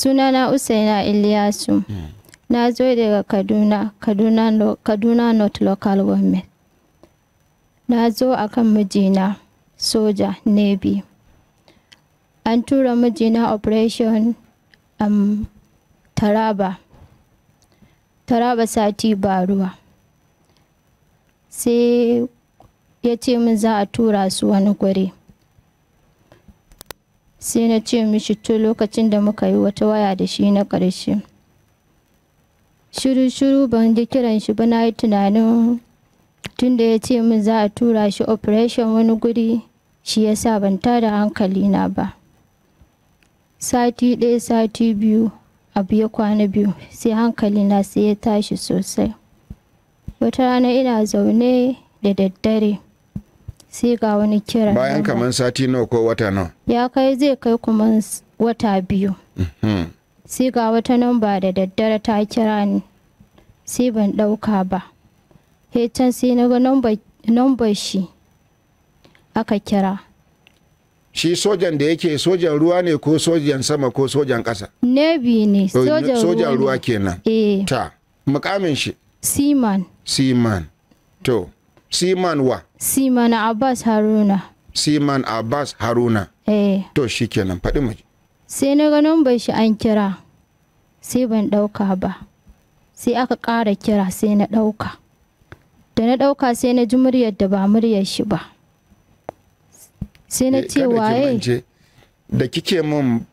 Sunana Usaina Iliyasu. Na zo daga Kaduna North Local Government. Na zo akan mijina soja Navy. An tura mijina operation Taraba sati ba ruwa. Sai ya ce min za a tura su wani guri. Sai na ce mishi to lokacin da muka yi wata waya da shi na ƙarshe. Shiru ban ji kiran shi ba, na yi tunanin tun da ya ce min za a tura shi operation wani guri, shi ya sa ban tada hankali na ba. Sati ɗaya sati biyu abu ya kwana biyu sai hankali na sai ya tashi sosai. Wata rana ina zaune da daddare sai ga wani kira. Bayan kaman sati nawa ko wata nawa? Ya kai zai kai kuma wata biyu. Sai ga wata namba da daddare ta kira ni, sai ban ɗauka ba. Can sai na ga nambar shi aka kira. Shi sojan da yake sojan ruwa ne ko sojan sama ko sojan ƙasa? Navy ne, sojan ruwa kenan. Ta, mukamin shi? Seaman. Seaman. To, Seaman wa? Seaman Abbas Haruna. Seaman Abbas Haruna. To shi kenan, faɗi mu. Sai na ga nambar shi an kira, sai ban ɗauka ba. Sai aka ƙara kira sai na ɗauka. Da na ɗauka sai na ji muryar da ba muryar shi ba. Sai na ce waye? Da kike mun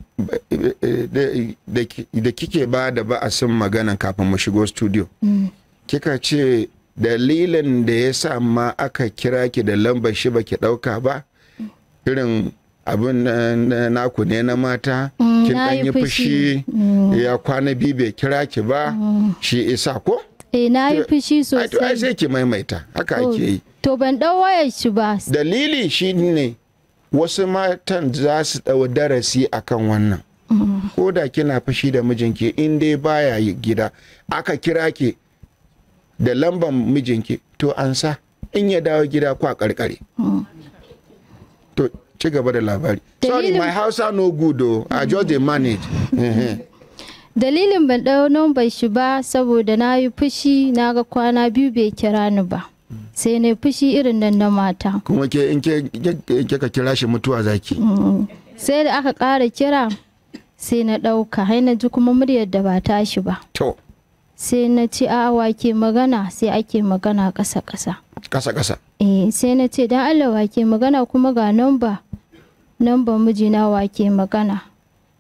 da kike ba da ba'asin maganan kafin mu shigo studio. Kika ce dalilin da ya sa ma aka kira ki da lambar shi ba ki ɗauka ba? Irin abin naku ne na mata, kin ɗan yi fushi, ya kwana biyu bai kira ki ba, shi isa ko? Na yi fushi sosai. Ai sai ki maimaita, haka ake yi. To ban ɗau wayar shi ba. Dalili shi ne wasu matan za su ɗau darasi akan wannan. Ko da kina fushi da mijinki in dai baya gida, aka kira ki da lambar mijinki, to an sa in ya dawo gida kwa karkare. To ci gaba da labari. Sorry, my house are no good though. I just dey manage. Dalilin ban ɗau nambar shi ba saboda na yi fushi, na ga kwana biyu bai kira ni ba. Sai na fushi irin nan na mata. Kuma ke in ka kira shi mutuwa zaki. Sai da aka ƙara kira sai na ɗauka, hai na ji kuma muryar da ba tashi ba. To. Sai na ce a wake magana, sai ake magana ƙasa-ƙasa. Ƙasa-ƙasa. Sai na ce dan Allah wake magana kuma ga namba mijina wake magana.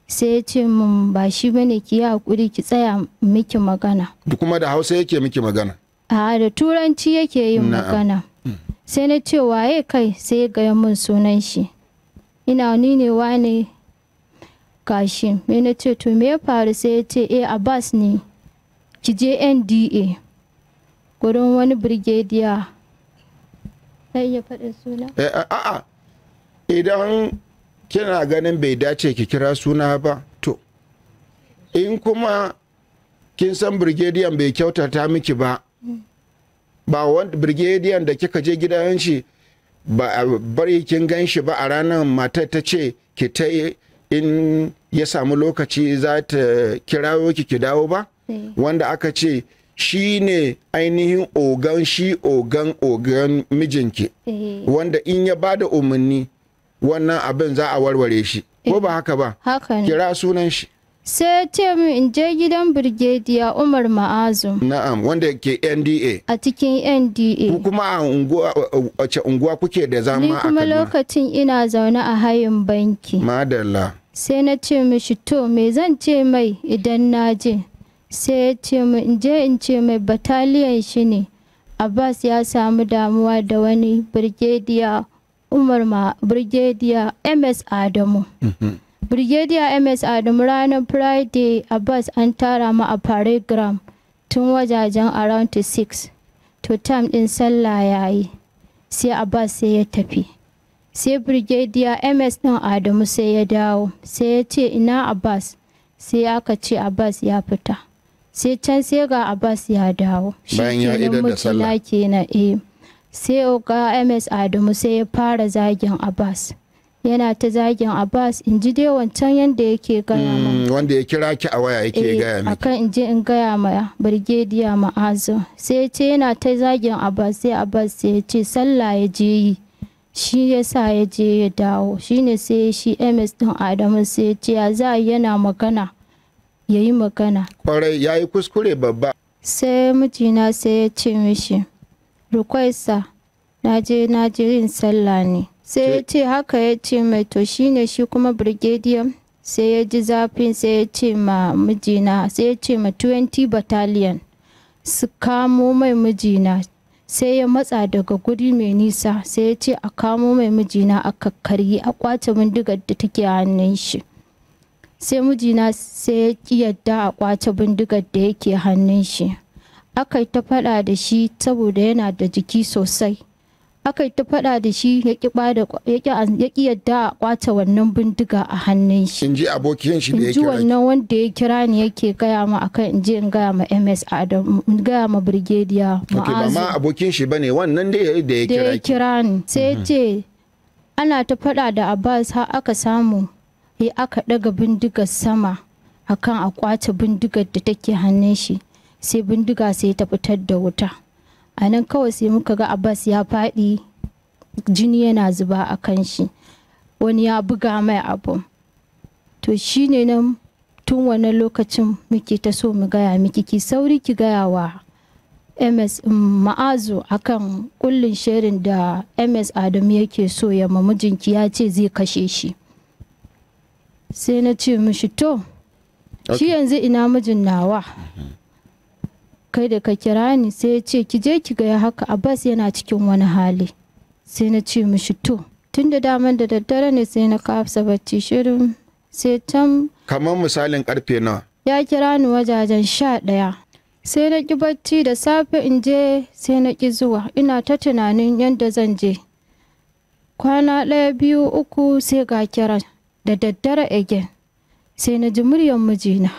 Sai ya ce min ba shi bane, ki yi hakuri ki tsaya miki magana. Kuma da Hausa yake miki magana? Da Turanci yake yin magana. Sai na ce waye kai, sai ya gaya min sunan shi. Ni ne wane gashi. Me na ce to me ya faru, sai ya ce Abbas ne. Ki je NDA gurin wani brigadier. Sai ya faɗi suna? A'a. Idan kina ganin bai dace ki kira suna ba, to in kuma kin san brigadier bai kyautata miki ba, ba wanda brigadier da kika je gidan shi ba bari kin gan shi ba a ranar matar ta ce ki ta in ya samu lokaci za ta kirawo ki dawo ba, wanda aka ce shi ne ainihin ogan mijinki, wanda in ya bada umarni wannan abin za a warware shi, ko ba haka ba? Haka ne. Kira sunan shi. Sai ce min in je gidan Brigadier Umar Ma'azu. Na'am, wanda ke NDA. A cikin NDA. Ku kuma a unguwa kuke da zama a Kaduna? Ni kuma lokacin ina zaune a hayin banki. Madalla. Sai na ce mishi to me zan ce mai idan na je? Sai ya ce min in je in ce mai bataliyan shi ne Abbas ya samu damuwa da wani Brigadier Brigadier MS Adamu. Brigadier MS Adamu ranar Friday Abbas an tara mu a paragram tun wajajen around 6. To time din sallah yayi. Sai Abbas sai ya tafi. Sai Brigadier MS din Adamu sai ya dawo. Sai ya ce ina Abbas? Sai aka ce Abbas ya fita. Sai can sai ga Abbas ya dawo. Bayan ya idar da sallah. Kenan sai ga MS Adamu sai ya fara zagin Abbas. yana ta zagin Abbas, in ji dai wancan yadda yake gaya min. Wanda ya kira ki a waya yake gaya miki. Akan in je in gaya ma Brigadier Ma'azu. Sai ya ce yana ta zagin Abbas, sai Abbas sai ya ce sallah ya je yi. Shi ya sa ya je ya dawo. Shine sai shi MS din Adamu sai ya ce ya za yana magana. Ya yi magana. Kwarai ya yi kuskure babba. Sai mijina sai ya ce mishi, Rukwaisa, na je yin sallah ne. Sai ya ce haka, ya ce mai to shine shi kuma Brigadier sai ya ji zafin, sai ya ce ma mijina, sai ya ce ma 20 battalion su kamo mai mijina. Sai ya matsa daga guri mai nisa, sai ya ce a kamo mai mijina a kakkarye, a kwace bindigar da take hannun shi. Sai mijina sai ya ki yadda a kwace bindigar da yake hannun shi. Aka yi ta faɗa da shi saboda yana da jiki sosai. Aka yi ta faɗa da shi ya ki yadda a kwace wannan bindiga a hannun shi. In ji abokin shi da ya kira. In ji wannan wanda ya kira ni yake gaya ma akan in je in gaya ma MS Adam, in gaya ma Brigadier Ma'azu. Okay, ba ma abokin shi bane wannan da ya kira ni. Sai ya ce ana ta faɗa da Abbas har aka samu aka ɗaga bindigar sama akan a kwace bindigar da take hannun shi. Sai bindiga sai ta fitar da wuta. A nan kawai sai muka ga Abbas ya faɗi, jini yana zuba a kan shi, wani ya buga mai abu. To shi ne nan tun wannan lokacin muke ta so mu gaya miki, ki sauri ki gaya wa MS Ma'azu akan kullin shirin da MS Adamu yake so ya mijinki, ya ce zai kashe shi. Sai na ce mishi to shi yanzu ina mijin nawa, kai da ka kira ni. Sai ya ce ki je ki gaya haka, Abbas yana cikin wani hali. Sai na ce mishi to tun da daman da daddare ne, sai na kafsa bacci shirin. Sai can kamar misalin karfe nawa ya kira ni wajajen 11. Sai na ki bacci, da safe in je sai na ki zuwa, ina ta tunanin yadda zan je. Kwana 1, 2, 3 sai ga kira da daddare again. Sai na ji muryar mijina,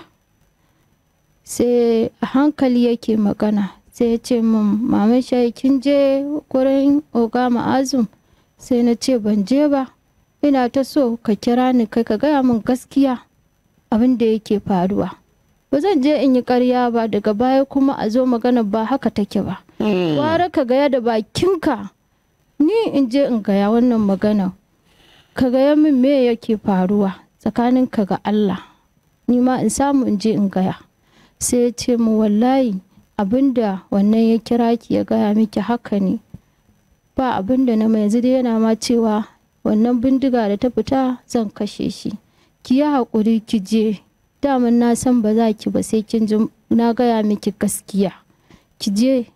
sai a hankali yake magana. Sai ya ce min mama Shai kin je gurin Oga Ma'azu? Sai na ce ban je ba, ina ta so ka kira ni kai ka gaya min gaskiya abin da yake faruwa. Ba zan je in yi ƙarya ba daga baya kuma a zo magana ba haka take ba. Gwara ka gaya da bakinka, ni in je in gaya wannan magana, ka gaya min me yake faruwa tsakaninka ga Allah, ni ma in samu in je in gaya. Sai ya ce mu wallahi abinda wannan ya kira ki ya gaya miki haka ne, ba abinda na mai. Yanzu dai yana ma cewa wannan bindiga da ta fita zan kashe shi, ki yi haƙuri ki je, daman na san ba za ki ba sai kin ji na gaya miki gaskiya, ki je,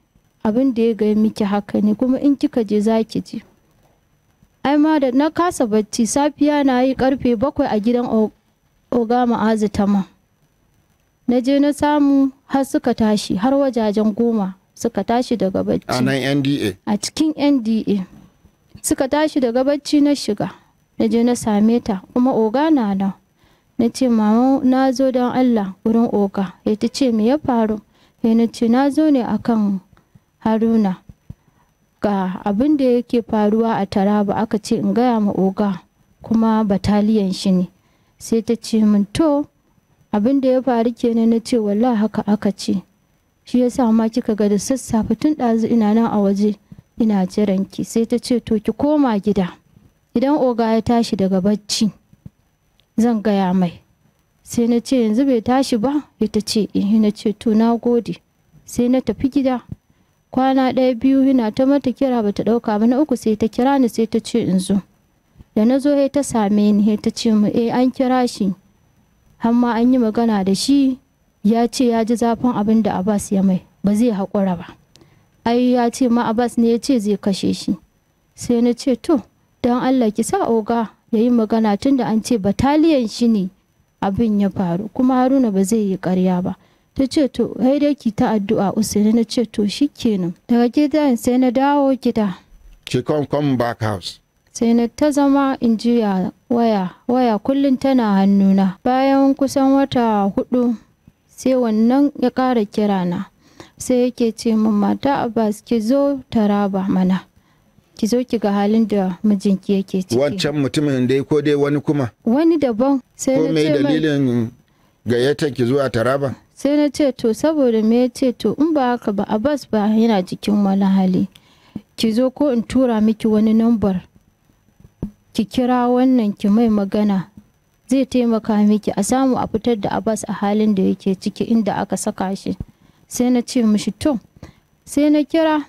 abin da ya gaya miki haka ne, kuma in kika je za ki je. Ai ma da na kasa bacci, safiya na yi karfe 7 a gidan Oga Ma'azu Tama. Na je na samu har suka tashi, har wajajen 10 suka tashi daga bacci. A nan NDA? A cikin NDA. Suka tashi daga bacci, na shiga. Na je na same ta, kuma Oga na nan. Na ce mama na zo don Allah wurin Oga. Ya ta ce me ya faru? Ya na ce na zo ne akan Haruna. Ga abin da yake faruwa a Taraba, aka ce in gaya ma Oga, kuma bataliyan shi ne. Sai ta ce min to abin da ya faru kenan. Na ce wallahi haka aka ce, shi yasa ma kika ga da sassafe tun ɗazu ina nan a waje ina jiran ki. Sai ta ce to ki koma gida, idan Oga ya tashi daga bacci zan gaya mai. Sai na ce yanzu bai tashi ba? Ya ta ce eh. Na ce to na gode. Sai na tafi gida. Kwana 1, 2 ina ta mata kira bata ɗauka ba. Na 3 sai ta kira ni, sai ta ce in zo. Da na zo ta same ni, ta ce mu an kira shi, hamma an yi magana da shi, ya ce ya ji zafin abin da Abbas ya mai, ba zai haƙura ba. Ai ya ce ma Abbas ne ya ce zai kashe shi. Sai na ce to don Allah ki sa Oga ya yi magana, tun da an ce bataliyan shi ne abin ya faru, kuma Haruna ba zai yi ƙarya ba. Ta ce to hai dai ki ta addu'a Usaini. Na ce to shikenan. Daga gidan sai na dawo gida. Ki come back house. Sai na ta zama in juya waya kullum tana hannuna. Bayan kusan wata 4 sai wannan ya ƙara kira na. Sai yake ce min mata Abbas ki zo Taraba mana. ki zo ki ga halin da mijinki yake ciki. Wancan mutumin dai ko dai wani kuma? Wani daban. Sai ko mai dalilin gayyatar ki zuwa Taraba? Sai na ce to saboda me ya ce to in ba haka ba Abbas ba yana cikin wani hali. Ki zo ko in tura miki wani nambar. Ki kira wannan ki mai magana. Zai taimaka miki a samu a fitar da Abbas a halin da yake ciki inda aka saka shi. Sai na ce mishi to. Sai na kira.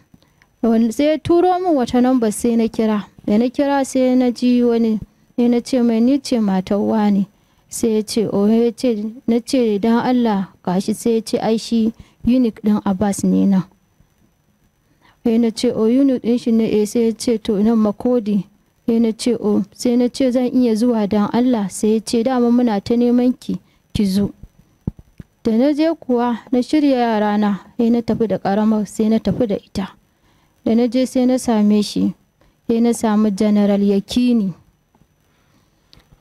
Sai ya turo min wata nambar sai na kira. Da na kira sai na ji wani. Sai na ce mai ni ce matar wani. Sai ya ce oh ya ce na ce dan Allah gashi sai ya ce ai shi unique din Abbas ne nan. Sai na ce oh unique din shi ne sai ya ce to nan Makodi. Sai na ce oh sai na ce zan iya zuwa dan Allah sai ya ce dama muna ta neman ki zo. Da na je kuwa na shirya yarana sai na tafi da karamar sai na tafi da ita. Da na je sai na same shi sai na samu General Yakini.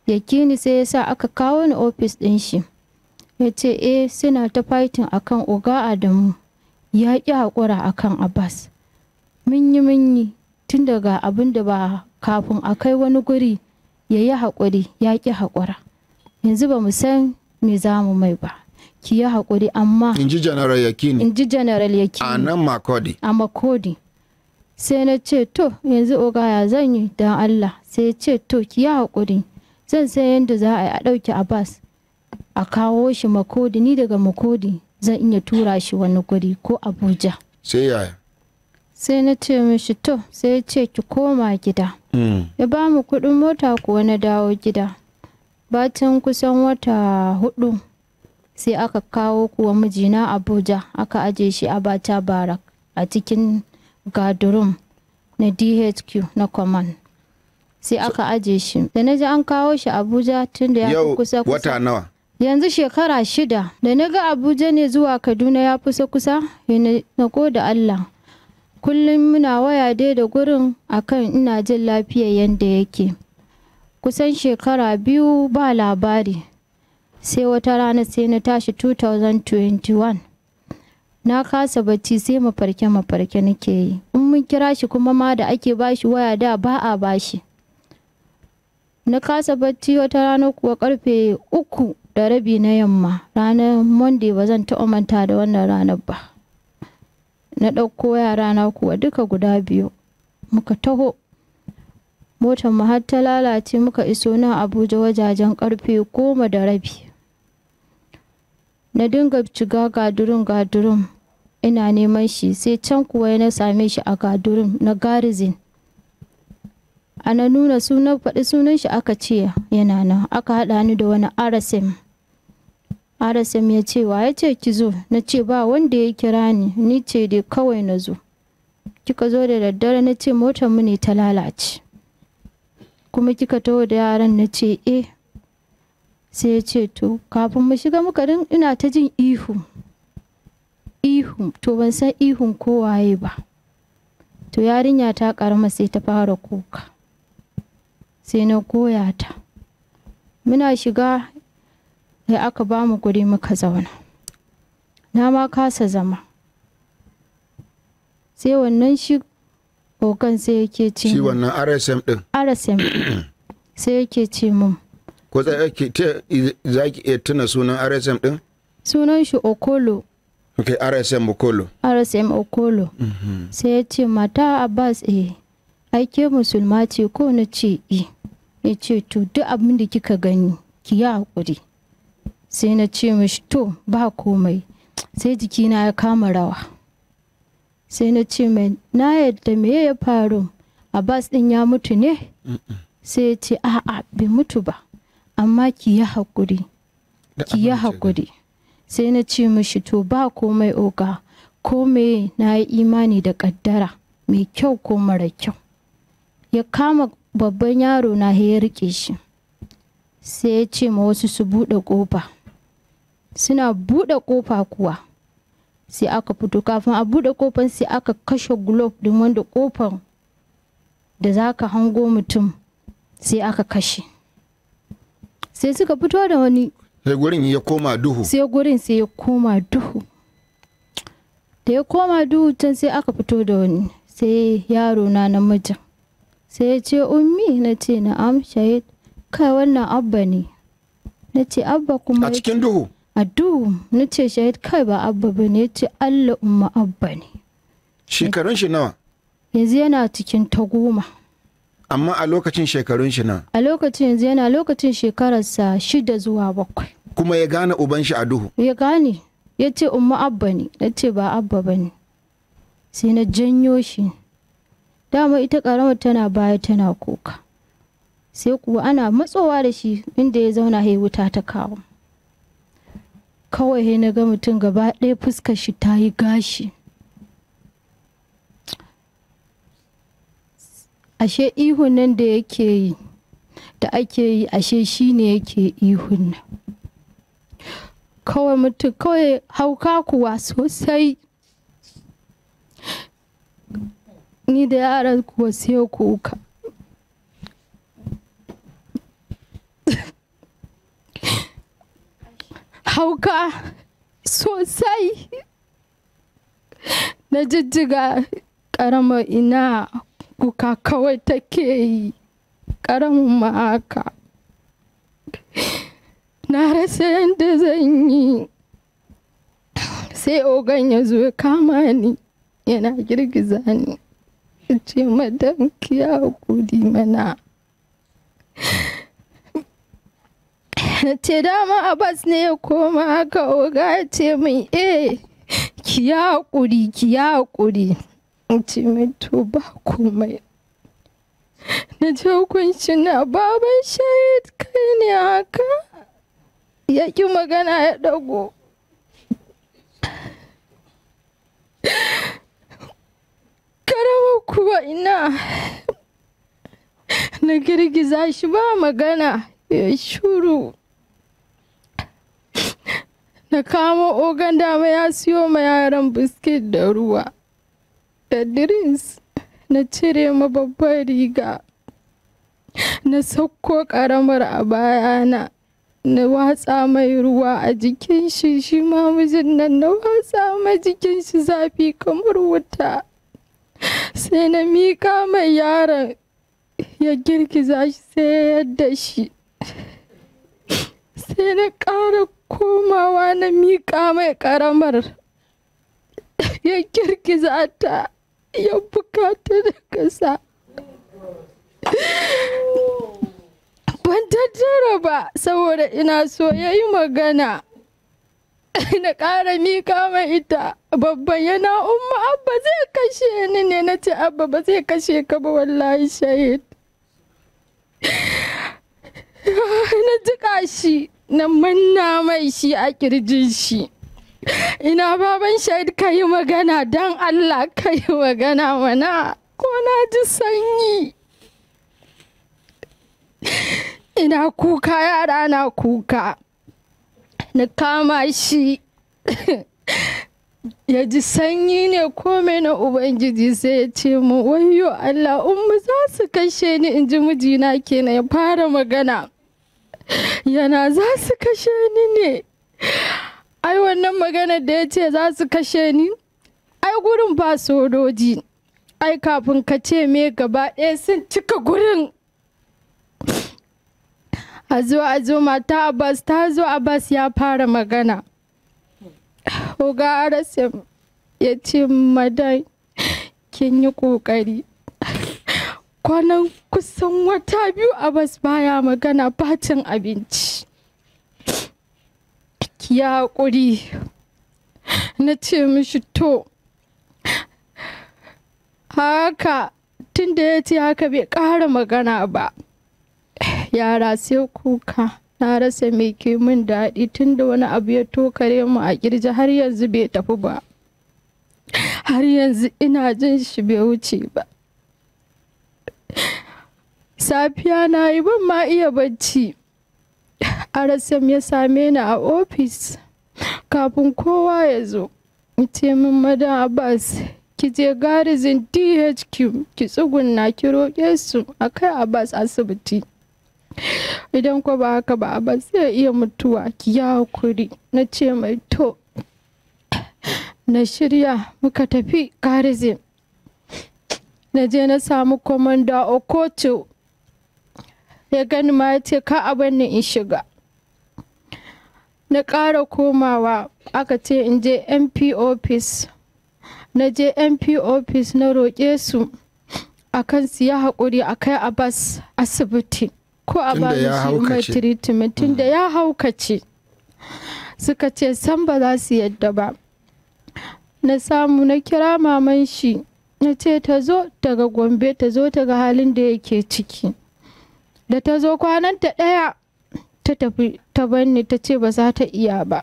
Yakini sai ya sa aka kawo ni ofis ɗin shi. Ya ce suna ta fighting akan Oga Adamu ya ƙi haƙura akan Abbas. Mun yi tun daga abin da ba kafin a kai wani guri ya yi haƙuri ya ƙi haƙura. Yanzu ba mu san me za mu mai ba. Ki yi haƙuri amma. In ji General Yakini. In ji General Yakini. A nan Makodi. A Makodi. Sai na ce to yanzu Oga ya zan yi don Allah. Sai ya ce to ki yi haƙuri. Zan san yadda za a yi a ɗauki Abbas a kawo shi Makodi, ni daga Makodi zan iya tura shi wani guri ko Abuja. Sai yaya? Sai na ce mishi to sai ya ce ki koma gida. Ya ba mu kuɗin mota kuwa na dawo gida. Bacin kusan wata 4 sai aka kawo kuwa mijina Abuja aka aje shi a Bata Barak a cikin gadurum na DHQ na Command. Sai aka aje shi. Da na ji an kawo shi Abuja tun da ya fi kusa. Yau wata nawa? Yanzu shekara 6. Da na ga Abuja ne zuwa Kaduna ya kusa na gode Allah. Kullum muna waya dai da gurin akan ina jin lafiyar yanda yake. Kusan shekara 2 ba labari. Sai wata rana sai na tashi 2021. Na kasa bacci sai mafarke nake yi. In mun kira shi kuma ma da ake bashi waya da ba a bashi. Na kasa bacci wata rana kuwa karfe 3:30 na yamma. Ranar Monday ba zan taɓa manta da wannan ranar ba. Na ɗauko yarana kuwa duka guda 2. Muka taho. Motar mu har ta lalace muka iso nan Abuja wajajen karfe 10:30. Na dinga shiga gadurum. Ina neman shi sai can kuwa na same shi a gadurum na Garrison. Ana nuna faɗi sunan shi aka ce yana nan. Aka haɗa ni da wani RSM. RSM ya ce wa ya ce ki zo. Na ce ba wanda ya kira ni ce dai kawai na zo. Kika zo da daddare na ce motar mu ne ta lalace. Kuma kika taho da yaran na ce sai ya ce to kafin mu shiga muka ina ta jin ihu to ban san ihun kowaye ba. To yarinya ta karama sai ta fara kuka. Sai na goya ta. Muna shiga sai aka ba mu guri muka zauna. Na ma kasa zama. Sai wannan shi ogan sai yake ce shi wannan RSM din. RSM sai yake ce mun. Ko za ki iya tuna sunan RSM din? Sunan shi Okolo. Okay, RSM Okolo. RSM Okolo. Sai ya ce mata Abbas aike musulma ce ko na ce ya ce to duk abin da kika gani ki yi haƙuri. Sai na ce mishi to ba komai. Sai jikina ya kama rawa. Sai na ce mai na yadda me ya faru Abbas din ya mutu ne? Sai ya ce a'a bai mutu ba amma ki yi haƙuri. Ki yi haƙuri. Sai na ce mishi to ba komai oga komai na yi imani da ƙaddara mai kyau ko mara kyau. Ya kama babban yaro na ya rike shi. Sai ya ce ma wasu su buɗe ƙofa. Suna buɗe ƙofa kuwa sai aka fito kafin a buɗe ƙofar sai aka kashe glove din wanda ƙofar da za ka hango mutum sai aka kashe. Sai suka fito da wani sai gurin ya koma duhu. Sai gurin sai ya koma duhu. Da ya koma duhu can sai aka fito da wani sai yaro na namijin sai ya ce ummi, na ce na'am Shahid, kai wannan abba ne. Na ce abba kuma a cikin duhu? A duhu. Na ce Shahid kai ba abba ba ne. Ya ce Allah umma abba ne. Shekarun shi nawa? Yanzu yana cikin ta 10. Amma a lokacin shekarun shi nawa? A lokacin yanzu yana lokacin shekararsa 6 zuwa 7. Kuma ya gane uban shi a duhu? Ya gane. Ya ce umma abba ne. Na ce ba abba ba ne. Sai na janyo shi. Dama ita karamar tana baya tana kuka. Sai kuwa ana matsowa da shi inda ya zauna ya wuta ta kawo. Kawai na ga mutum gaba ɗaya fuskar shi ta yi gashi. Ashe ihun nan da yake yi, da ake yi, ashe shi ne yake ihun nan. Kawai mutum kawai hauka kuwa sosai. Ni da yaran kuwa sai kuka. Hauka sosai. Na jijjiga ƙaramar ina kuka kawai take yi. Ƙaramin ma haka. Na rasa yadda zan yi. Sai ogan ya zo ya kama ni, yana girgiza ni. Ya ce madam ki hakuri mana. Na ce dama Abbas ne ya koma haka. Oga ya ce min ki hakuri ki hakuri. Ya ce min to ba komai. Na ji hukunci na baban Shahid kai ne haka. Ya ki magana ya dago. Karama kuwa ina. Na girgiza shi ba magana ya shuru. Na kama ogan dama ya siyo ma yaran biskit da ruwa da drinks. Na cire ma babbar riga. Na sauko karamar a bayana. Na watsa mai ruwa a jikin shi, shi ma mijin nan na watsa ma jikin shi zafi kamar wuta. Sai na mika mai yaron ya girgiza shi sai ya yadda shi. Sai na ƙara komawa na mika mai ƙaramar ya girgiza ta ya bukata da ƙasa. Ban tattara ba saboda ina so ya yi magana. Na ƙara mika mai ita. Babban yana umma abba zai kashe ni ne. Na ce abba ba zai kashe ka ba wallahi Shahid. Na jika shi na manna mai shi a kirjin shi. Ina baban Shahid ka yi magana don Allah ka yi magana mana ko na ji sanyi. Ina kuka yara na kuka. Na kama shi ya ji sanyi ne kome na Ubangiji sai ya ce mu wayyo Allah umma za su kashe ni, in ji mijina kenan ya fara magana. Yana za su kashe ni ne. Ai wannan magana da ya ce za su kashe ni, ai gurin ba sojoji. Ai kafin ka ce me gaba ɗaya sun cika gurin. A zo mata Abbas ta zo, Abbas ya fara magana. Oga Arasim ya ce madan kin yi kokari. Kwanan kusan wata 2 Abbas baya magana ba cin abinci. Ki haƙuri. Na ce mishi to haka tunda ya ce haka bai ƙara magana ba. Yara sai kuka. Na rasa mai ke min daɗi tunda wani abu ya tokare mu a kirji har yanzu bai tafi ba. Har yanzu ina jin shi bai wuce ba. Safiya na yi ban ma iya bacci. Arasim ya same ni a ofis kafin kowa ya zo. Ce min madan Abbas ki je garizin DHQ ki tsugunna ki roƙe su a kai Abbas asibiti. Idan ko ba haka ba Abbas zai iya mutuwa, ki yi hakuri. Na ce mai to. Na shirya muka tafi garizin. na je na samu komanda Okoto, ya gani ma ya ce ka abin in shiga. Na ƙara komawa aka ce in je MP office. Na je MP office na roƙe su akan su ya haƙuri a kai Abbas asibiti ko a ba shi mai treatment tunda ya haukace. Suka ce san ba za su yadda ba. Na samu na kira maman shi na ce ta zo daga Gombe, ta zo ta ga halin da yake ciki. Da ta zo kwananta ɗaya ta tafi ta banni, ta ce ba za ta iya ba.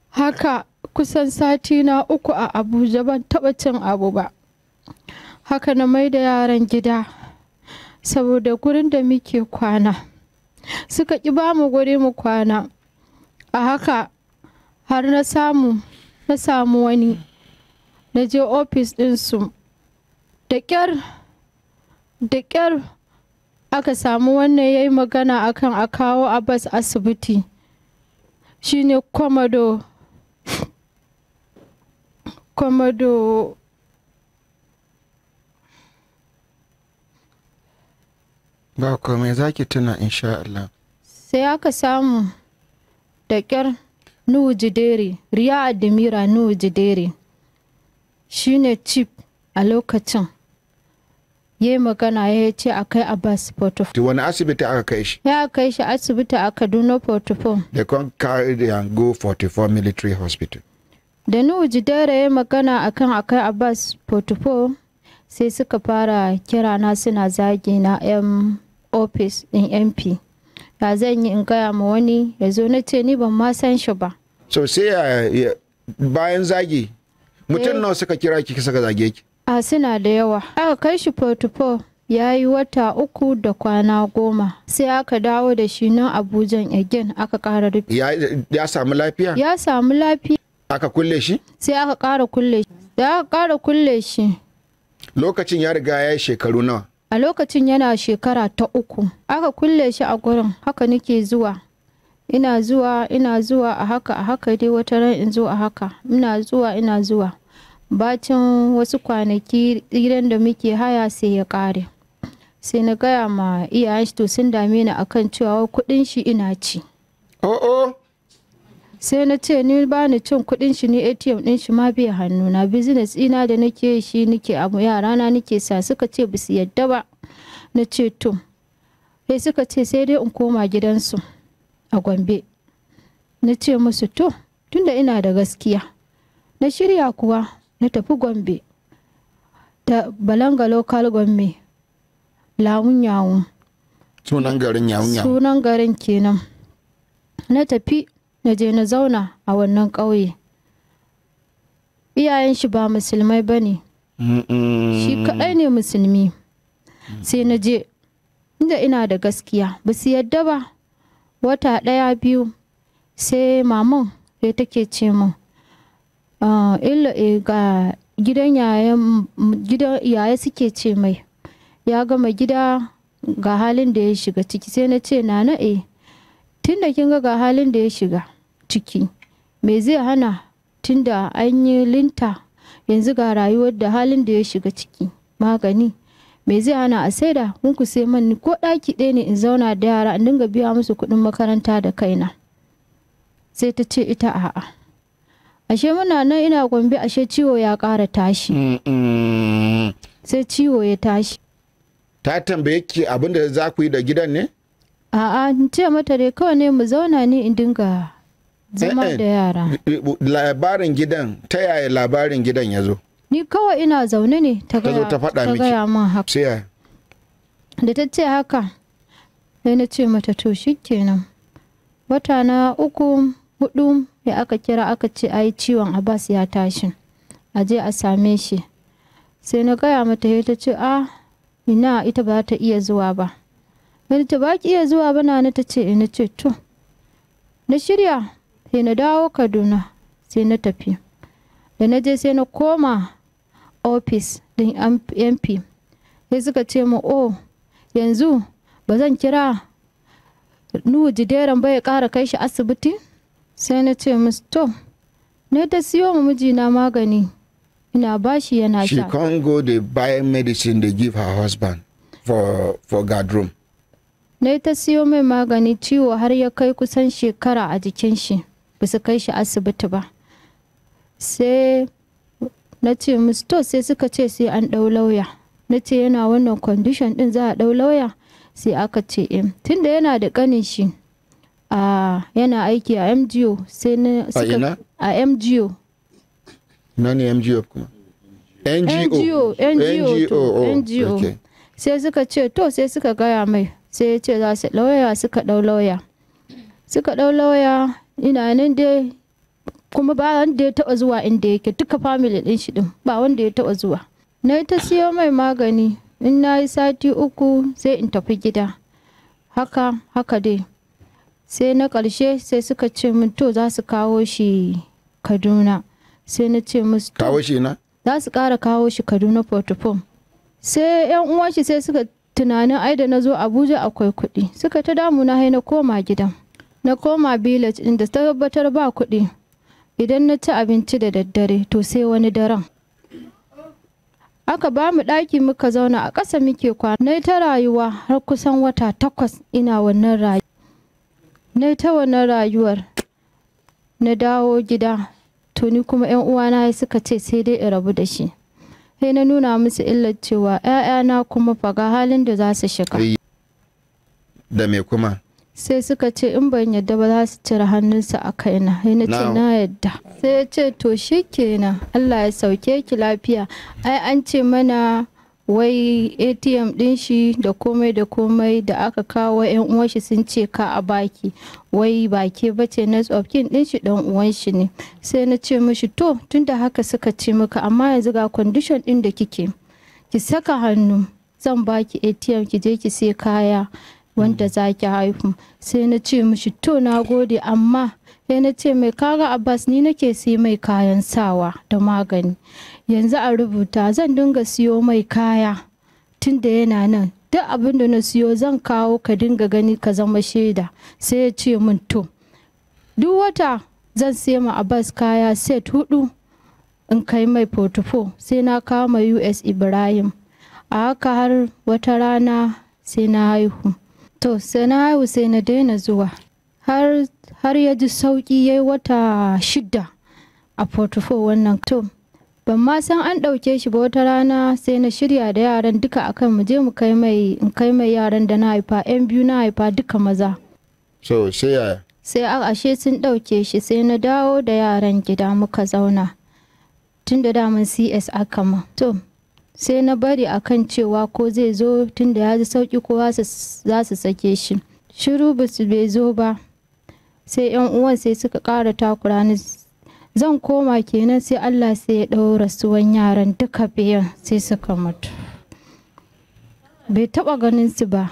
Haka kusan sati na 3 a Abuja ban taɓa cin abu ba. Haka na mai da yaran gida saboda gurin da muke kwana suka ƙi ba mu guri mu kwana. A haka har na samu wani na je ofis ɗinsu da ƙyar aka samu wannan ya yi magana akan a kawo Abbas asibiti. Shine Komodo ba komai za ki tuna insha Allah. Sai aka samu da ƙyar Nuhu Jideri, Riya Adimira Nuhu Jideri shine chief a lokacin, ya yi magana ya ce a kai Abbas Portofo. Wani asibiti aka kai shi? Ya kai shi asibiti a Kaduna Portofo. They can't carry and go 44 military hospital. Da Nuhu Jideri ya yi magana akan a kai Abbas Portofo, sai suka fara kira na suna zagi na office ɗin MP. Ya zan yi in gaya ma wani ya zo, na ce ni ban ma san shi ba. So sai bayan zagi mutum nawa suka kira ki suka zage ki? A suna da yawa. Aka kai shi Portofo ya yi wata 3 da kwana 10. Sai aka dawo da shi nan Abuja again aka ƙara rufe. Ya samu lafiya? Ya samu lafiya. Aka kulle shi? Sai aka ƙara kulle shi. Da aka ƙara kulle shi. Lokacin ya riga ya yi shekaru nawa? A lokacin yana shekara ta 3. Aka kulle shi a gurin, haka nake zuwa. Ina zuwa a haka dai wata ran in zo a haka. Ina zuwa. Bacin wasu kwanaki gidan da muke haya sai ya ƙare. Sai na gaya ma iyayen shi to sun dame ni akan cewa kuɗin shi ina ci. Sai na ce ni ba ni cin kuɗin shi, ni ATM ɗin shi ma bai hannuna. Business ina da nake shi nake abu, yarana nake sa. Suka ce ba su yadda ba. Na ce to. Sai suka ce sai dai in koma gidansu a Gombe. Na ce musu to tunda ina da gaskiya. Na shirya kuwa na tafi Gombe ta Balanga local Gombe, Lawun Yawun. Sunan garin Yawun Yawun. Sunan garin kenan. Na tafi na je na zauna a wannan ƙauye. Iyayen shi ba musulmai ba ne. Shi kaɗai ne musulmi. Sai na je inda ina da gaskiya, ba su yadda ba. Wata 1-2 sai maman ya take ce min ga gidan yaya suke ce mai ya gama gida ga halin da ya shiga ciki. Sai na ce nana tunda kin ga halin da ya shiga ciki, me zai hana tunda an yi linta yanzu ga rayuwar da halin da ya shiga ciki magani, me zai hana a saida ku sai man ko ɗaki ɗaya ne in zauna da yara in dinga biya musu kuɗin makaranta da kaina. Sai ta ce ita a'a. Ashe muna nan ina Gombe, ashe ciwo ya ƙara tashi. Sai ciwo ya tashi. Ta tambaye ki abin da za ku yi da gidan ne? A'a, in ce mata dai kawai ne mu zauna ne in dinga zama da yara. Labarin gidan, ta yaya labarin gidan ya zo? Ni kawai ina zaune ne ta gaya min haka. Sai da ta ce haka, sai na ce mata to shikenan. Wata na 3-4 ya aka kira aka ce ai ciwon Abbas ya tashi, a je a same shi. Sai na gaya mata, ya ta ce ina ita ba ta iya zuwa ba. Wani ta ba ki iya zuwa ba na ta ce ina ce to. Na shirya sai na dawo Kaduna sai na tafi. Da na je sai na koma ofis din MP. Sai suka ce mu yanzu ba zan kira Nuhu Jideren ba ya ƙara kai shi asibiti. Sai na ce musu to ne ta siyo mu mijina magani ina bashi yana She sha. can't go they buy medicine they give her husband for guard room. Na ta siyo mai magani ciwo har ya kai kusan shekara a jikin shi, ba su kai shi asibiti ba. Sai na ce musu to sai suka ce sai an ɗau lauya. Na ce yana wannan condition ɗin za a ɗau lauya? Sai aka ce tunda yana da ƙanin shi yana aiki a MGO sai na suka a MGO. Nani MGO kuma? NGO. NGO. Okay. Sai suka ce to sai suka gaya mai, sai ya ce za su lauya, suka ɗau lauya. Suka ɗau lauya, ina nan dai kuma ba wanda ya taɓa zuwa inda yake, duka family ɗin shi ɗin ba wanda ya taɓa zuwa. Na ta siyo mai magani, in na yi sati 3 sai in tafi gida. Haka dai. Sai na ƙarshe sai suka ce min to za su kawo shi Kaduna. Sai na ce musu to kawo shi na? Za su ƙara kawo shi Kaduna Portofom. Sai yan uwan shi sai suka tunanin ai da na zo Abuja akwai kuɗi. Suka ta damu na na koma gidan. Na koma village ɗin da tabbatar ba kuɗi. Idan na ci abinci da daddare to sai wani daren. Aka ba mu ɗaki muka zauna a ƙasa muke kwana. Na ta rayuwa har kusan wata 8 ina wannan rayuwa. Na ta wannan rayuwar. Na dawo gida. To ni kuma yan uwana suka ce sai dai in rabu da shi. Sai na nuna musu illar cewa ƴaƴana kuma faga halin da za su shiga. Da me kuma? Sai suka ce in ban yadda ba za su cire hannunsu a kaina. Sai na ce na yadda. Sai ya ce to shikenan Allah ya sauke ki lafiya. Ai an ce mana wai ATM din shi da komai da aka kawo yan uwan shi sun ce ka a baki. Wai baki bace next of kin din shi dan uwan shi ne. Sai na ce mishi to tunda haka suka ce maka amma yanzu ga condition din da kike. Ki saka hannu zan baki ATM ki je ki sai kaya wanda za ki haihu. Sai na ce mishi to na gode amma sai na ce mai kaga Abbas ni nake sai mai kayan sawa da magani. Yanzu a rubuta zan dinga siyo mai kaya tunda yana nan. Duk abin da na siyo zan kawo ka dinga gani ka zama shaida. Sai ya ce min to duk wata zan sai ma Abbas kaya set 4 in kai mai portfolio. Sai na kawo ma US Ibrahim. A haka har wata rana sai na haihu. To sai na haihu sai na daina zuwa. Har ya ji sauki yayi wata 6 a portfolio wannan. To ban ma san an ɗauke shi ba wata rana sai na shirya da yaran duka akan mu je mu kai mai yaran da na haifa 'yan biyu na haifa duka maza. So sai ashe sun ɗauke shi sai na dawo da yaran gida muka zauna tun da daman CS aka ma. To sai na bari akan cewa ko zai zo tun da ya ji sauki ko za su sake shi. Shiru bai zo ba. Sai 'yan uwan sai suka ƙara takura ni. Zan koma kenan sai Allah sai ya ɗau rasuwan yaran duka biyan sai suka mutu. Bai taɓa ganin su ba.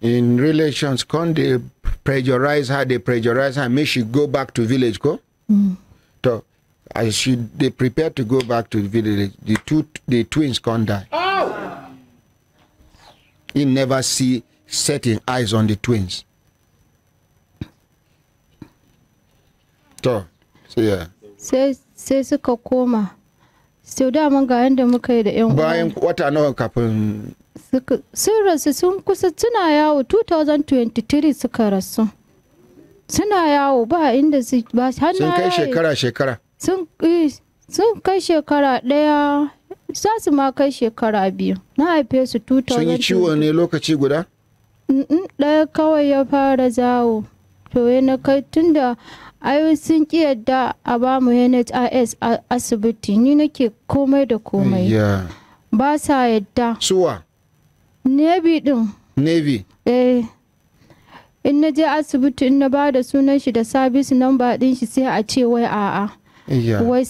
In relations, can't they pressurize her, make she go back to village, ko? So, as they prepare to go back to the village, the twins can't die. Oh! He never setting eyes on the twins. So, yeah. Sai suka koma. Sau da mun ga yanda muka yi da yan uwa. Bayan wata nawa kafin sun rasu sun kusa suna yawo 2023 suka rasu. Suna yawo ba inda su ba har sun kai shekara. Sun kai shekara 1 za su ma kai shekara 2. Na haife su 2000. Sun yi ciwo ne lokaci guda? Ɗaya kawai ya fara zawo. To yana kai tunda ayo sun ki yadda a ba mu NHIS a asibiti ni nake komai da komai. Ba sa yadda. Suwa? Navy din. Navy? In na je asibiti in na ba da sunan shi da service number din shi sai a ce wai a'a. Wai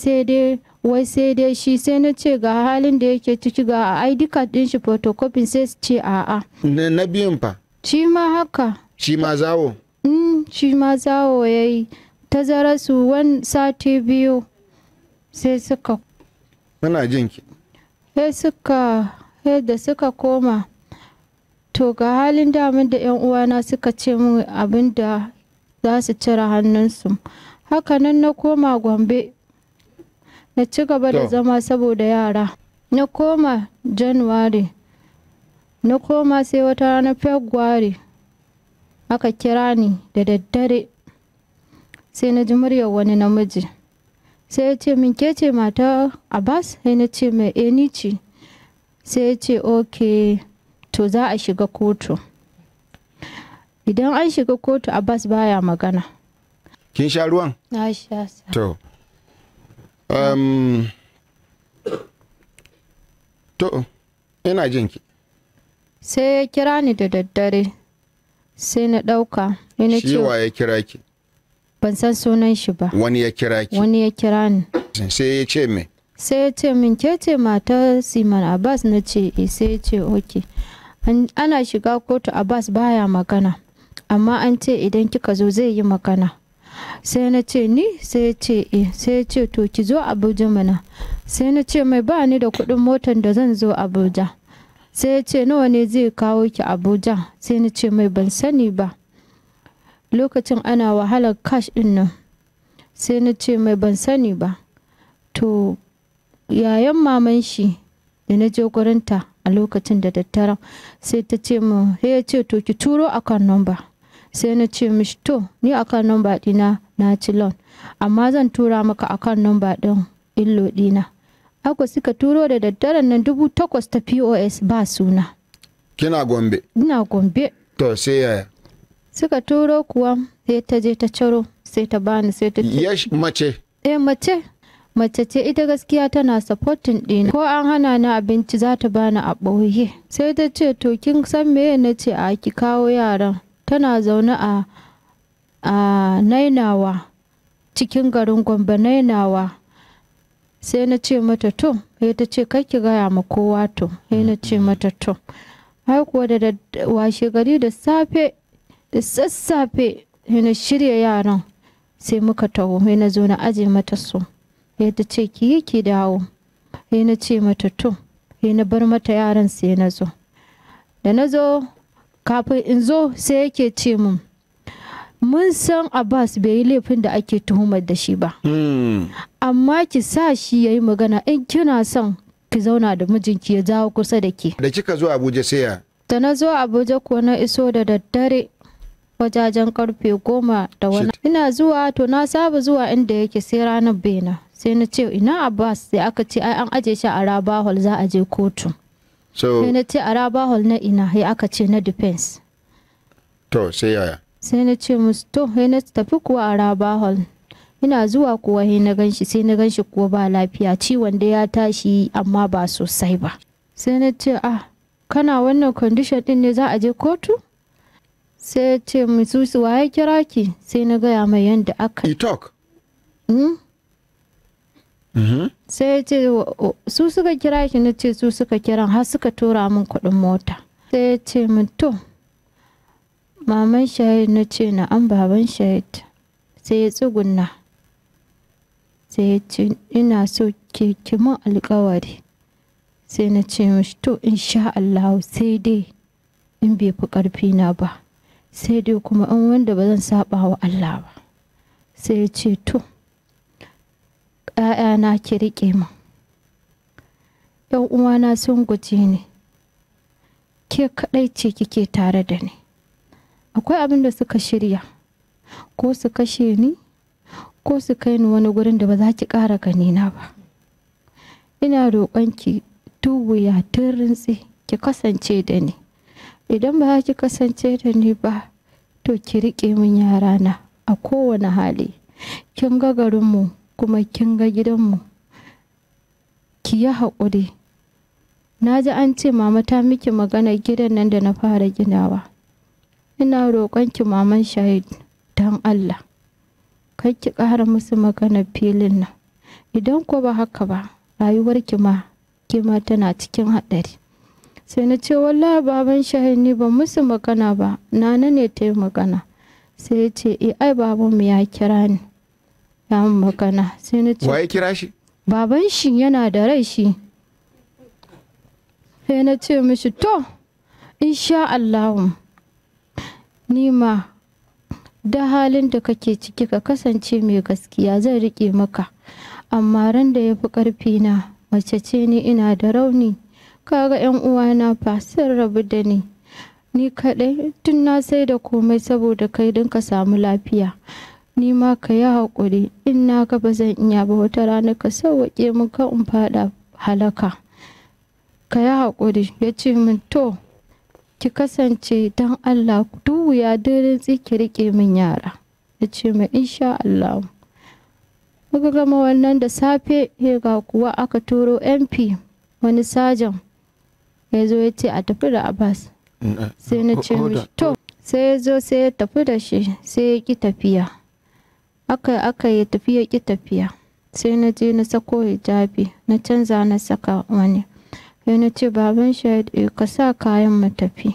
sai dai shi sai na ce ga halin da yake ciki ga ID card din shi photocopy sai su ce a'a. Na biyun fa? Shi ma haka. Shi ma zawo? Shi ma zawo yayi. Tazara su 1 sati 2 sai suka. Muna jinki. Sai da suka koma. To ga halin damin da 'yan uwana suka ce min abin da za su cire hannunsu. Haka nan na koma Gombe. na ci gaba da zama saboda yara. Na koma January, na koma sai wata rana February aka kira ni da daddare, sai na ji muryar wani namiji, sai ya ce min ke ce mata Abbas? Sai na ce mai ni ce. Sai ya ce ok, to za a shiga kotu. Idan an shiga kotu Abbas baya magana. Kin sha ruwan? Na sha sa. To. To, ina jinki. Sai ya kira ni da daddare, sai na ɗauka. Shi wa ya kira ki? Ban san sunan shi ba. Wani ya kira ki? Wani ya kira ni. Sai ya ce me? Sai ya ce min ke ce matar Siman Abbas? Na ce sai ya ce ok. Ana shiga kotu Abbas baya magana, amma an ce idan kika zo zai yi magana. Sai na ce ni? Sai ya ce sai ya ce to ki zo Abuja mana. Sai na ce mai ba ni da kuɗin motar da zan zo Abuja. Sai ya ce nawa ne zai kawo ki Abuja? Sai na ce mai ban sani ba, lokacin ana wahalar cash din nan. Sai na ce mai ban sani ba. To yayan maman shi da na je gurinta a lokacin da daddaren, sai ta ce min, sai ya ce to ki turo akan number. Sai na ce mishi to ni akan number dina na ci loan, amma zan tura maka akan number din illo dina. Haka suka turo da daddaren nan 8,000 ta POS ba suna. Kina Gombe? Ina Gombe. To sai yaya? Suka turo kuwa sai ta je ta ciro, sai ta bani, sai ta ce yes, mace? Mace ce ita, gaskiya tana supporting ɗina. Ko an hana ni abinci za ta bani a ɓoye. Sai ta ce to kin san meye? Na ce a ki kawo yaran. Tana zaune a Nainawa, cikin garin Gombe, Nainawa. Sai na ce mata to. Sai ta ce kai ki gaya ma kowa to. Sai na ce mata to. Har kuwa da washe gari da safe, da sassafe, sai na shirya yaran, sai muka taho. Sai na zo na aje mata su. Sai ta ce ki yi ki dawo. Sai na ce mata to. Sai na bar mata yaran, sai na zo. Da na zo, kafin in zo sai yake ce min, mun san Abbas bai yi laifin da ake tuhumar da shi ba, amma ki sa shi ya yi magana in kina son ki zauna da mijinki ya jawo kusa da ke. Da kika zo Abuja sai ya? Da na zo Abuja ko na iso da daddare wajajen karfe 10 da wani. Ina zuwa, to na saba zuwa inda yake, sai ranar bena. Sai na ce ina Abbas? Sai aka ce ai an aje shi a Raba Hall, za a je kotu. Sai na ce a Raba Hall na ina? Sai aka ce na defense. To sai yaya? Sai na ce musu to. Sai na tafi kuwa a Raba Hall. Ina zuwa kuwa sai na ganshi, sai na ganshi kuwa ba lafiya, ciwon da ya tashi amma ba sosai ba. Sai na ce kana wannan condition din ne za a je kotu? Sai ya ce musu waye kira ki? Sai na gaya mai yanda aka. You talk? Sai ya ce su suka kira ki? Na ce su suka kiran, har suka tura min kuɗin mota. Sai ya ce min to maman Shahid? Na ce na'am baban Shahid. Sai ya tsugunna, sai ya ce ina so ki min alƙawari. Sai na ce mishi to insha Allah, sai dai in bai fi ƙarfi na ba, sai dai kuma in wanda ba zan saba wa Allah ba. Sai ya ce to ‘ya'yana ki riƙe min, ‘yan uwana sun guje ni, ke kaɗai ce kike tare da ni. Akwai abin da suka shirya, ko su kashe ni ko su kai ni wani gurin da ba za ki ƙara ganina ba. Ina roƙonki duk wuya tun rintsi ki kasance da ni. Idan ba za ki kasance da ni ba, to ki riƙe min yarana a kowane hali. Kin ga garinmu kuma kin ga gidanmu, ki yi haƙuri. Na ji an ce mama ta miki magana gidan nan da na fara ginawa. Ina roƙonki maman Shahid don Allah, kai ki ƙara musu maganar filin nan. Idan ko ba haka ba, rayuwarki ma kima tana cikin haɗari. Sai na ce wallahi baban Shahid ni ban musu magana ba, nana ne ta yi magana. Sai ya ce ai babanmu ya kira ni ya mun magana. Sai na ce waye kira shi? Baban shi yana da rai shi. Sai na ce mishi to insha Allah ni ma da halin da kake ciki ka kasance mai gaskiya, zan riƙe maka amma ran da ya fi ƙarfi na mace ce ni ina da rauni, kaga 'yan uwana fa sun rabu da ni kaɗai tun na sai da komai saboda kai don ka samu lafiya. Ni ma ka yi haƙuri, in na ga ba zan iya ba wata rana ka sauwaƙe min ka in faɗa halaka. Ka yi haƙuri. Ya ce min to ki kasance don Allah duk wuya daren ki riƙe min yara. Ya ce min insha Allah. Muka gama wannan da safe ga kuwa aka turo MP wani sajan ya zo ya ce a tafi da Abbas. Sai na ce mishi to, sai ya zo sai ya tafi da shi, sai ya ƙi tafiya. Aka yi tafiya ƙi tafiya. Sai na je na sako hijabi na canza na saka wani. Sai na ce baban Shahid ka sa kayan mu tafi.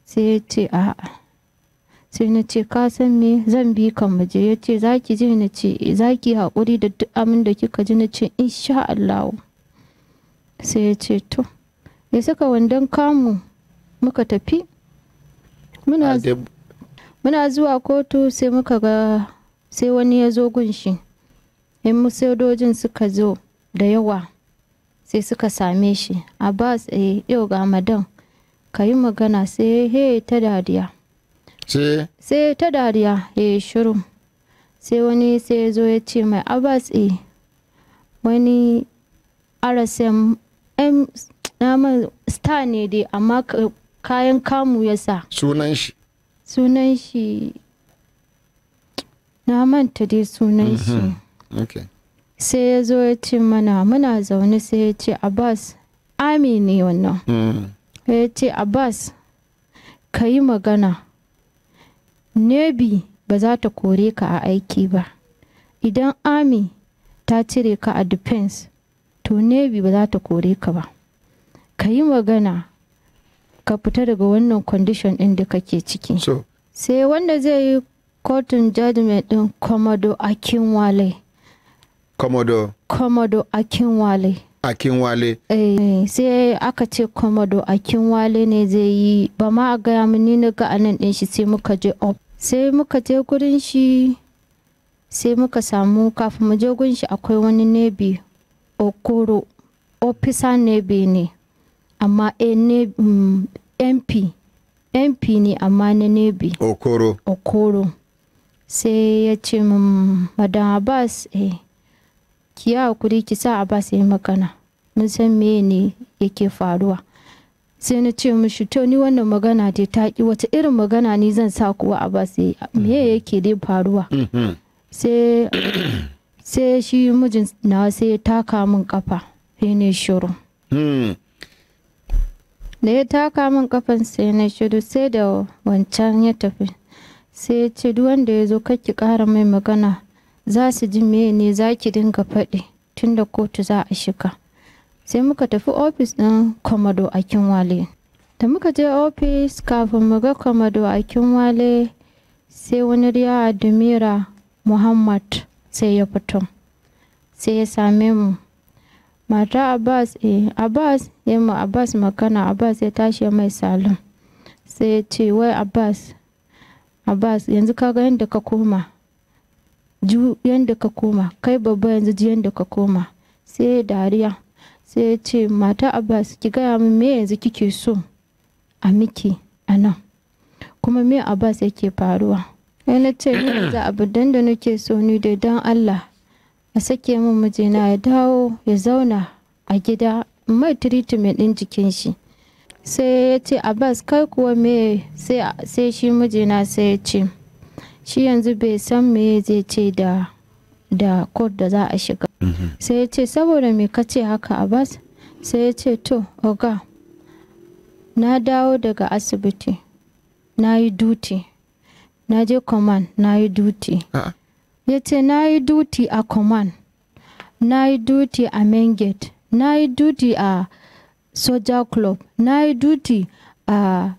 Sai ya ce a'a. Sai na ce ka san me zan bi ka mu je. Ya ce za ki je? Na ce za ki haƙuri da duk abin da kika ji? Na ce insha Allah. Sai ya ce to, ya saka wandon kamu muka tafi. Muna zuwa kotu sai muka ga sai wani ya zo gunshi. In sojojin suka zo da yawa sai suka same shi. Abbas yau ga madan ka yi magana. Sai he ta dariya. Sai ta dariya ya shiru. Sai wani sai ya zo ya ce mai Abbas wani RSM naman star ne dai amma kayan kamu ya sa. Sunan shi na manta dai sunan shi. Sai ya zo ya ce mana muna zaune sai ya ce Abbas Ami ne wannan. Ya ce Abbas ka yi magana. Nebi ba za ta kore ka a aiki ba. Idan Ami ta cire ka a defense to Nebi ba za ta kore ka ba. Ka yi magana ka fita daga wannan condition ɗin da kake ciki. Sai wanda zai yi kotun judgment ɗin Commodore Akinwale. Sai aka ce Commodore Akinwale ne zai yi, ba ma a gaya min ni na ga anan ɗin shi. Sai muka je sai muka je gurin shi. Sai muka samu kafin mu je gurin shi akwai wani Nebi Okoro, officer Nebi ne amma MP ne amma na Nebi Okoro. Sai ya ce min Madam Abbas ki yi hakuri ki sa Abbas ya yi magana, mun san me ne yake faruwa. Sai na ce mishi to ni wannan magana dai ta ki, wata irin magana ni zan sa kuwa Abbas me yake dai faruwa. Sai shi mijin na sai ya taka min kafa. Sai ne shiru. Da ya taka min kafan sai na shiru. Sai da wancan ya tafi sai ya ce duk wanda ya zo kar ki ƙara mai magana, za su ji me ne za ki dinga faɗi tunda kotu za a shiga. Sai muka tafi ofis ɗin Commodore Akinwale. Da muka je ofis kafin mu ga Commodore Akinwale sai wani Riya Admira Muhammad sai ya fito. Sai ya same mu. Mata Abbas Abbas ya ma Abbas magana. Abbas ya tashi ya mai salon. Sai ya ce wai Abbas yanzu kaga yadda ka koma. Yadda ka koma kai babba yanzu ji yadda ka koma. Sai dariya. Sai ya ce mata Abbas ki gaya min me yanzu kike so a miki a nan, kuma me Abbas yake faruwa. Sai na ce ni yanzu abin da nake so ni dai don Allah a sake min mijina ya dawo ya zauna a gida mai treatment ɗin jikin shi. Sai ya ce Abbas kai kuwa me? Sai shi mijina sai ya ce shi yanzu bai san me zai ce da court da za a shiga. Sai ya ce saboda me ka ce haka Abbas? Sai ya ce to oga na dawo daga asibiti na yi duty, na je command na yi duty. Ya ce na yi duty a command, na yi duty a main gate, na yi duty a soldier club, na yi duty a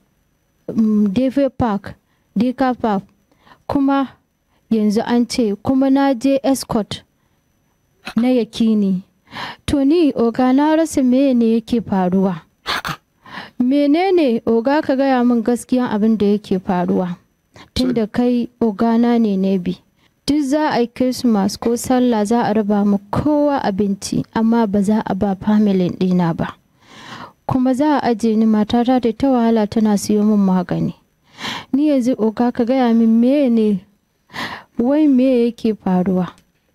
Deka Park, kuma yanzu an ce kuma na je escort na Yakini. To ni oga na rasa ne yake faruwa. Menene oga ka gaya min gaskiyan abin da yake faruwa tunda kai ogana ne Nebi. duk za a yi Christmas ko sallah za a raba mu kowa abinci amma ba za a ba family ɗina ba. Kuma za a aje ni matata da ta wahala tana siyo min magani. Ni yanzu oga ka gaya min me yake faruwa?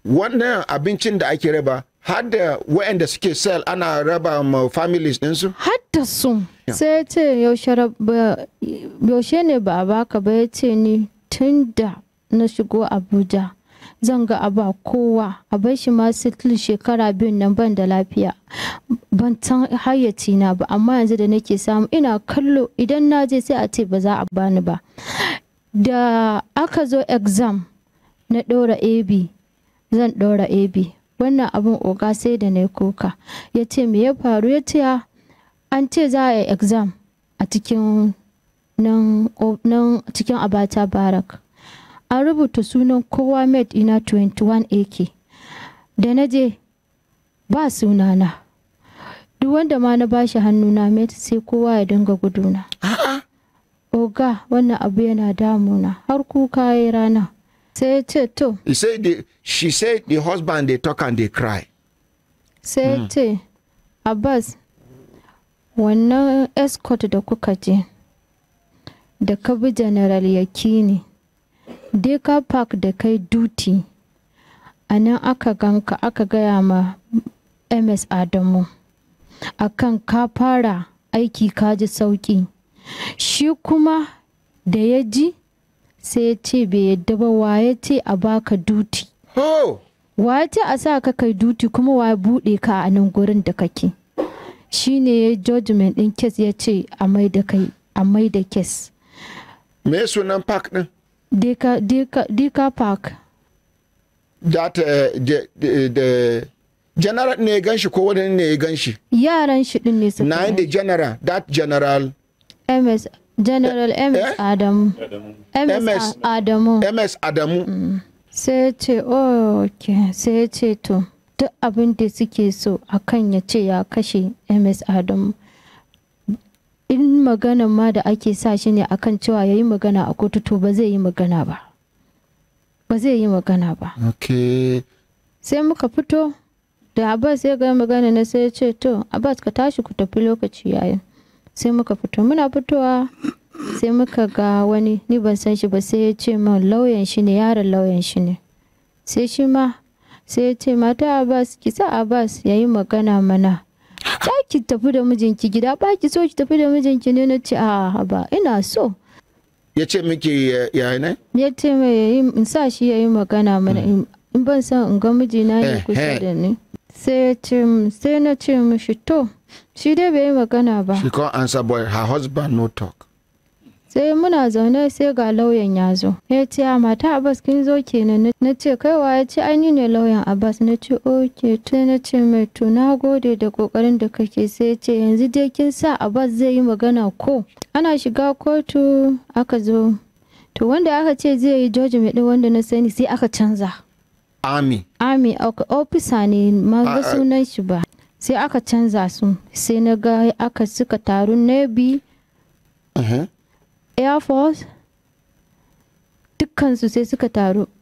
Wannan abincin da ake raba har da waɗanda suke sell ana raba ma families ɗinsu? Har da su. Sai ce yaushe ne ba a baka ba, ya ce ni tun da na shigo Abuja zan ga aba kowa a bar shi ma sitil shekara 2 nan ban da lafiya ban san hayyaci na ba, amma yanzu da nake samu ina kallo idan na je sai a ce ba za a bani ba. Da aka zo exam na ɗora AB zan ɗora AB, wannan abin oga sai da na kuka. Ya ce me ya faru? Ya ce an ce za a yi exam a cikin cikin Abata Barak. An rubuta sunan kowa mate ina 21 AK. Da na je ba sunana. Duk wanda ma na bashi hannuna mate sai kowa ya dinga guduna. Oga wannan abu yana damuna har kuka yi rana. Sai ya ce to. She said the husband they talk and they cry. Sai ya ce Abbas wannan escort da kuka je da ka bi General Yakini Deka Park da kai duty a nan aka ganka aka gaya ma MS Adamu akan ka fara aiki ka ji sauki. Shi kuma da ya ji sai ya ce bai yadda ba, waye ce a baka duty. Waye ce a sa ka kai duty kuma waye buɗe ka a nan gurin da kake. Shi ne ya judgment ɗin kes ya ce a mai da kai a mai da kes. Me sunan park ɗin? Deka Park. That the general ne ya ganshi ko wani ne ya ganshi? Yaran shi din ne suka. Na the general, that general. MS Adamu. MS Adamu. Sai ya ce okay, sai ya ce to duk abin da suke so akan ya ce ya kashe MS Adamu. In magana ma da ake sa shi ne akan cewa ya yi magana a kotu, to ba zai yi magana ba. Ba zai yi magana ba. Okay. Sai muka fito da Abbas ya ga magana na sai ya ce to Abbas ka tashi ku tafi lokaci yayin. Sai muka fito, muna fitowa sai muka ga wani ni ban san shi ba, sai ya ce min lauyan shi ne, yaron lauyan shi ne. Sai shi ma sai ya ce mata Abbas ki sa Abbas ya yi magana mana. Za ki tafi da mijinki gida, ba ki so ki tafi da mijinki ne? Na ce a ba ina so. Ya ce miki ya ne? Ya ce mai in sa shi ya yi magana mana in ban san in ga mijina ne kusa da ni. Sai na ce mishi to shi dai bai yi magana ba. She can't answer, boy, her husband no talk. Sai muna zaune sai ga lauyan ya zo. Ya ce mata Abbas kin zo kenan? Na ce kaiwa? Ya ce ai ni ne lauyan Abbas. Na ce okay. To na ce mai to na gode da kokarin da kake. Sai ya ce yanzu dai kin sa Abbas zai yi magana ko? Ana shiga kotu aka zo. To wanda aka ce zai yi judgment din wanda na sani sai aka canza. Army officer ne ma ga sunan shi ba. Sai aka canza su. Sai na ga aka suka taru Navy. Air Force dukkansu sai suka taru